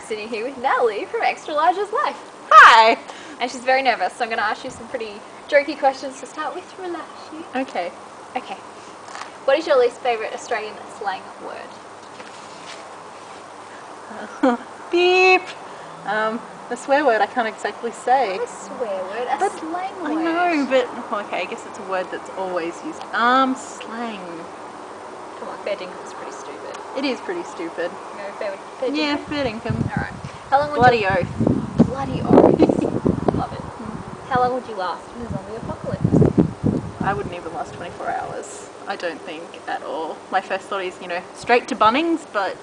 sitting here with Natalie from Extra Large's Life. Hi! And she's very nervous, so I'm going to ask you some pretty jokey questions to start with to relax you. Okay. Okay. What is your least favourite Australian slang word? Beep! The swear word I can't exactly say. Not a swear word, a slang word. I know, but okay, I guess it's a word that's always used. Slang. Come on, fair dinkum is pretty stupid. It is pretty stupid. No, fair dinkum? Yeah, fair dinkum. Alright. How long would Bloody you... oath. Bloody oath. Love it. How long would you last in a zombie apocalypse? I wouldn't even last 24 hours. I don't think at all. My first thought is, straight to Bunnings, but,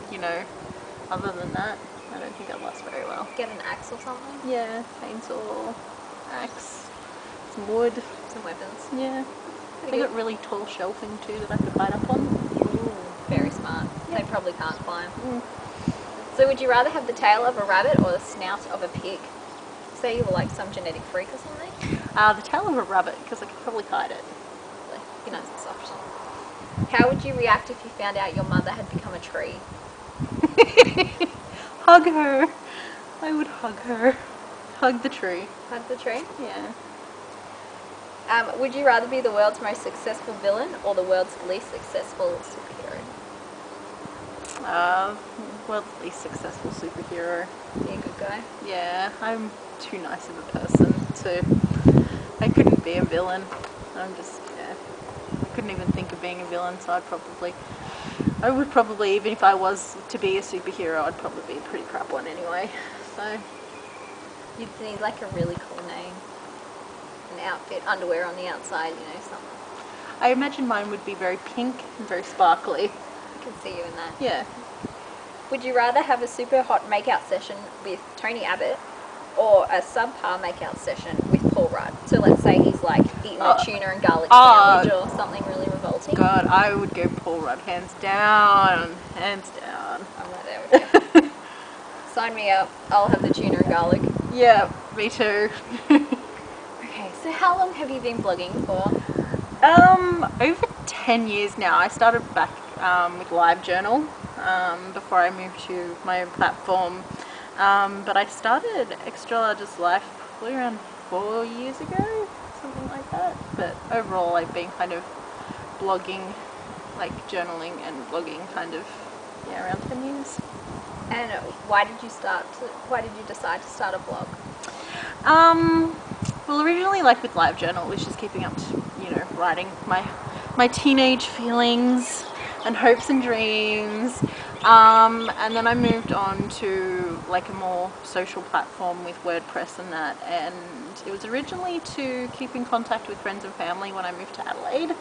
other than that, I don't think I'd last very well. Get an axe or something? Yeah, chainsaw, axe, some wood. Some weapons. Yeah. They got really tall shelving too that I could hide up on. Ooh, very smart. Yeah. They probably can't climb. So would you rather have the tail of a rabbit or the snout of a pig? Say you were like some genetic freak or something? The tail of a rabbit, because I could probably hide it. Be nice and soft. How would you react if you found out your mother had become a tree? Hug her. I would hug her. Hug the tree. Hug the tree? Yeah. Would you rather be the world's most successful villain or the world's least successful superhero? World's least successful superhero. Be a good guy? Yeah, I'm too nice of a person I couldn't be a villain. I couldn't even think of being a villain, so I would probably, even if I was to be a superhero, I'd probably be a pretty crap one anyway, so. You'd need like a really cool name. An outfit, underwear on the outside, something. I imagine mine would be very pink and very sparkly. I can see you in that. Yeah. Would you rather have a super hot makeout session with Tony Abbott or a subpar makeout session with Paul Rudd? So let's say he's like eating a tuna and garlic sandwich or something really revolting. God, I would go Paul Rudd, hands down. Hands down. I'm right there with you. Sign me up. I'll have the tuna and garlic. Yeah, me too. Okay, so how long have you been blogging for? Over 10 years now. I started back with LiveJournal before I moved to my own platform. But I started Extra Large's Life probably around 4 years ago, something like that. But overall I've been kind of blogging, like journaling and blogging around 10 years. And why did you decide to start a blog? Well, originally, like with LiveJournal, it was just keeping up to, writing my teenage feelings and hopes and dreams. And then I moved on to like a more social platform with WordPress and that. And it was originally to keep in contact with friends and family when I moved to Adelaide.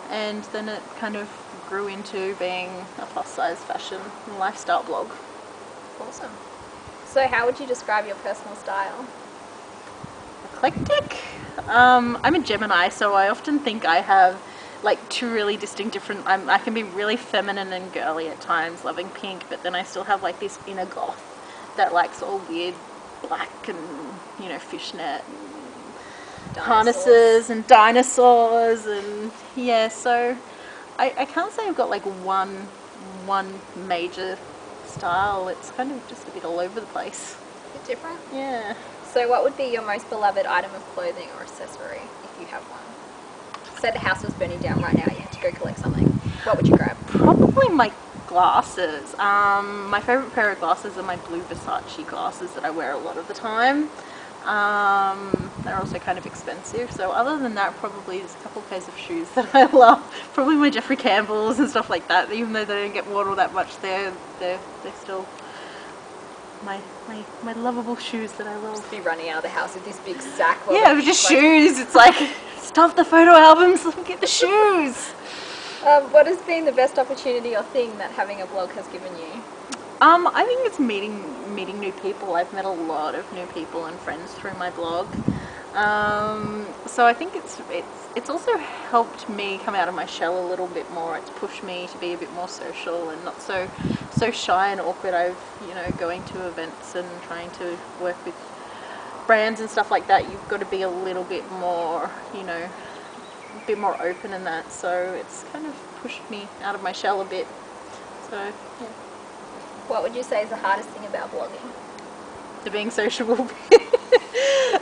And then it kind of grew into being a plus-size fashion and lifestyle blog. Awesome. So how would you describe your personal style? Eclectic. I'm a Gemini, so I often think I have like two really distinct different, I can be really feminine and girly at times, loving pink, but then I still have like this inner goth that likes all weird black and, fishnet and harnesses and dinosaurs and yeah, so I can't say I've got like one major style. It's kind of just a bit all over the place. A bit different? Yeah. So what would be your most beloved item of clothing or accessory if you have one? Say the house was burning down right now, you had to go collect something. What would you grab? Probably my glasses. My favourite pair of glasses are my blue Versace glasses that I wear a lot of the time. They're also kind of expensive, so other than that, probably there's a couple pairs of shoes that I love. Probably my Jeffrey Campbells and stuff like that. Even though they don't get worn all that much, they're still my lovable shoes that I love. Just be running out of the house with this big sack. Yeah, with just shoes. It's like, stuff the photo albums, let me get the shoes. What has been the best opportunity or thing that having a blog has given you? I think it's meeting new people. I've met a lot of new people and friends through my blog. So I think it's also helped me come out of my shell a little bit more. It's pushed me to be a bit more social and not so shy and awkward. I've going to events and trying to work with brands and stuff like that. You've got to be a little bit more, a bit more open in that. So it's kind of pushed me out of my shell a bit. So yeah. What would you say is the hardest thing about blogging? The being sociable bit.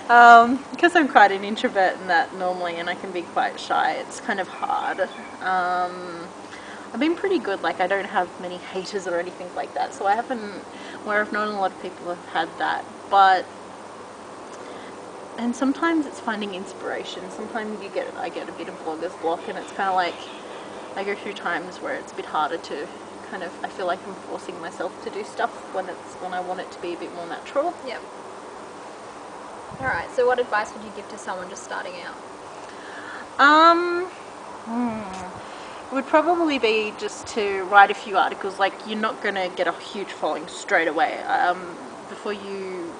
Because I'm quite an introvert in that normally, and I can be quite shy, it's kind of hard. I've been pretty good, like I don't have many haters or anything like that, so I haven't, where I've known a lot of people have had that, and sometimes it's finding inspiration. Sometimes I get a bit of blogger's block, and it's kind of like, I go through times where it's a bit harder to kind of, I feel like I'm forcing myself to do stuff when I want it to be a bit more natural. Yep. Alright, so what advice would you give to someone just starting out? It would probably be just to write a few articles. Like, you're not going to get a huge following straight away. Before you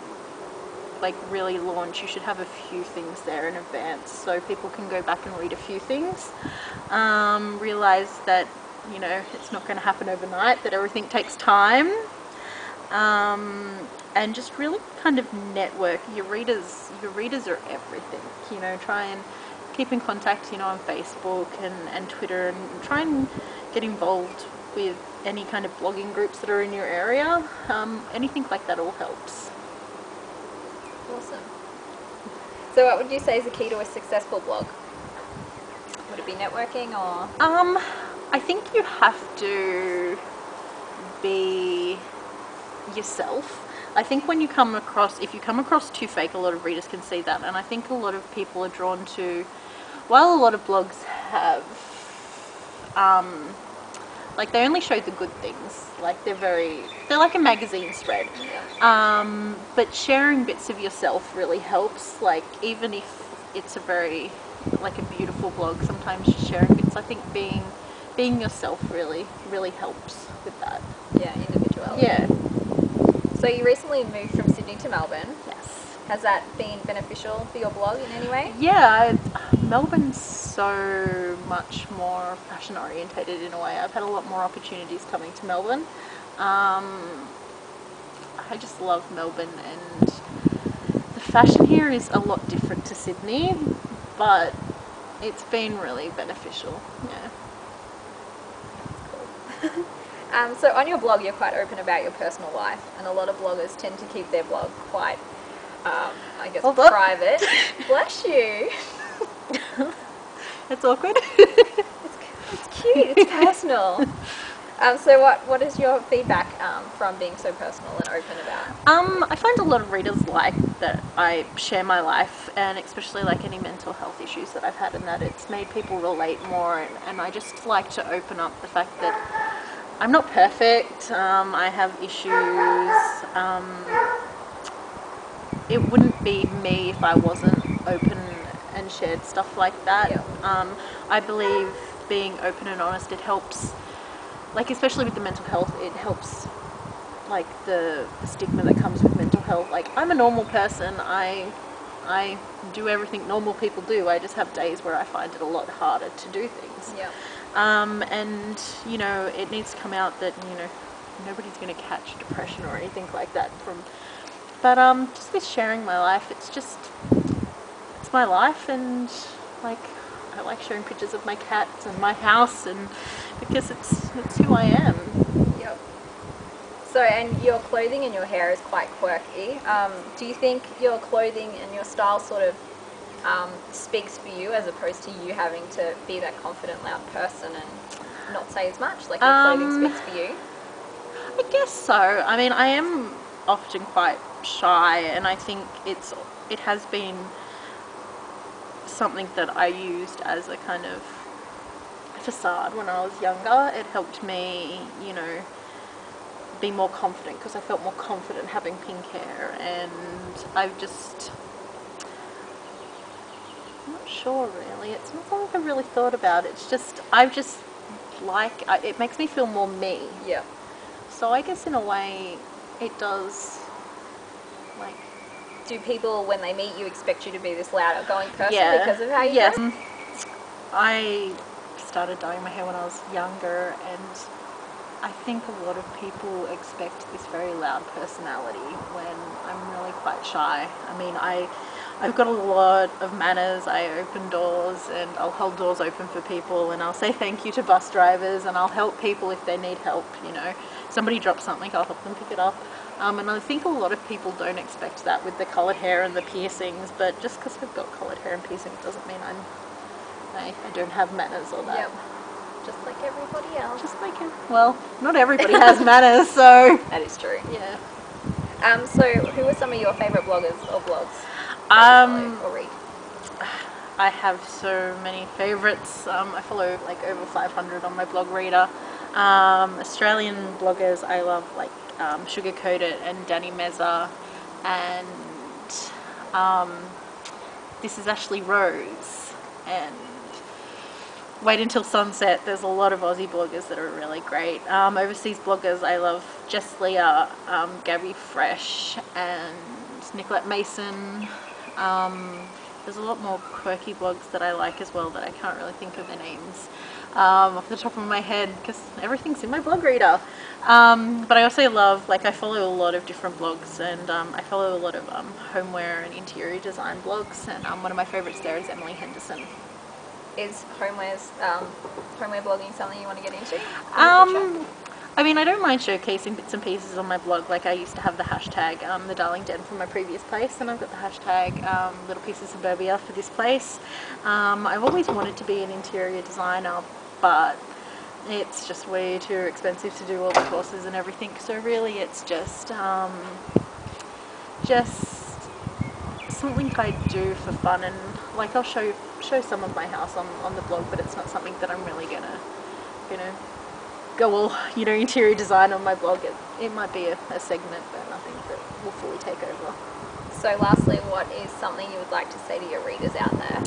like really launch, you should have a few things there in advance so people can go back and read a few things. Realize that, you know, it's not going to happen overnight, that everything takes time. And just really kind of network. Your readers are everything. You know, try and keep in contact, you know, on Facebook and Twitter, and try and get involved with any kind of blogging groups that are in your area. Anything like that all helps. Awesome. So what would you say is the key to a successful blog? Would it be networking or? I think you have to be yourself. I think if you come across too fake, a lot of readers can see that, and I think a lot of people are drawn to, while a lot of blogs have, like they only show the good things, like they're like a magazine spread, but sharing bits of yourself really helps. Like, even if it's a very, like a beautiful blog, sometimes just sharing bits, I think being yourself really helps with that. Yeah, individuality. Yeah. So you recently moved from Sydney to Melbourne. Yes. Has that been beneficial for your blog in any way? Yeah, Melbourne's so much more fashion orientated in a way. I've had a lot more opportunities coming to Melbourne. I just love Melbourne, and the fashion here is a lot different to Sydney, but it's been really beneficial. Yeah. So on your blog, you're quite open about your personal life, and a lot of bloggers tend to keep their blog quite, I guess, private. Bless you. It's awkward. It's cute. It's personal. So what is your feedback from being so personal and open about? I find a lot of readers like that I share my life, and especially like any mental health issues that I've had, and that it's made people relate more, and I just like to open up the fact that I'm not perfect, I have issues. It wouldn't be me if I wasn't open and shared stuff like that. Yeah. I believe being open and honest, it helps, like especially with the mental health, it helps like the stigma that comes with mental health. Like, I'm a normal person, I do everything normal people do, I just have days where I find it a lot harder to do things. Yeah. And, you know, it needs to come out that, you know, nobody's going to catch depression or anything like that but just with sharing my life, it's my life, and like, I like showing pictures of my cats and my house, and because it's who I am. Yep. So, and your clothing and your hair is quite quirky. Do you think your clothing and your style sort of speaks for you, as opposed to you having to be that confident, loud person and not say as much? Like, your clothing speaks for you? I guess so. I mean, I am often quite shy, and I think it has been something that I used as a kind of facade when I was younger. It helped me, you know, be more confident, because I felt more confident having pink hair, and I'm not sure really. It's not something I've really thought about. It's just, it makes me feel more me. Yeah. So I guess in a way it does, like... Do people, when they meet you, expect you to be this loud, outgoing person because of how you Yes. dress? I started dyeing my hair when I was younger, and I think a lot of people expect this very loud personality when I'm really quite shy. I mean, I I've got a lot of manners. I open doors and I'll hold doors open for people, and I'll say thank you to bus drivers, and I'll help people if they need help, you know. Somebody drops something, I'll help them pick it up. And I think a lot of people don't expect that with the coloured hair and the piercings, but just because I've got coloured hair and piercings doesn't mean I don't have manners or that. Yep. Just like everybody else. Just like well, not everybody has manners, so That is true. yeah. So who are some of your favourite bloggers or blogs? Or read? I have so many favourites. I follow like over 500 on my blog reader. Australian bloggers I love, like Sugar Coated and Danny Mezza, and This Is Ashley Rose, and Wait Until Sunset. There's a lot of Aussie bloggers that are really great. Overseas bloggers I love Jess Leah, Gabby Fresh, and Nicolette Mason. There's a lot more quirky blogs that I like as well that I can't really think of their names off the top of my head because everything's in my blog reader. But I also love, like, I follow a lot of different blogs, and I follow a lot of homeware and interior design blogs, and one of my favorites there is Emily Henderson. Is homeware blogging something you want to get into? I mean, I don't mind showcasing bits and pieces on my blog. Like, I used to have the hashtag the Darling Den from my previous place, and I've got the hashtag Little Piece of Suburbia for this place. I've always wanted to be an interior designer, but it's just way too expensive to do all the courses and everything. So really, it's just something I do for fun, and like I'll show some of my house on the blog, but it's not something that I'm really gonna, go all, interior design on my blog. It might be a segment, but nothing that will fully take over. So lastly, what is something you would like to say to your readers out there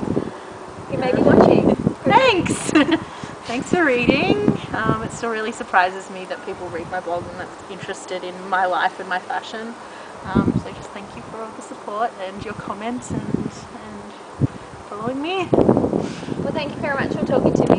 who may be watching? Thanks! Thanks for reading. It still really surprises me that people read my blog and that's interested in my life and my fashion. So just thank you for all the support and your comments and following me. Well, thank you very much for talking to me.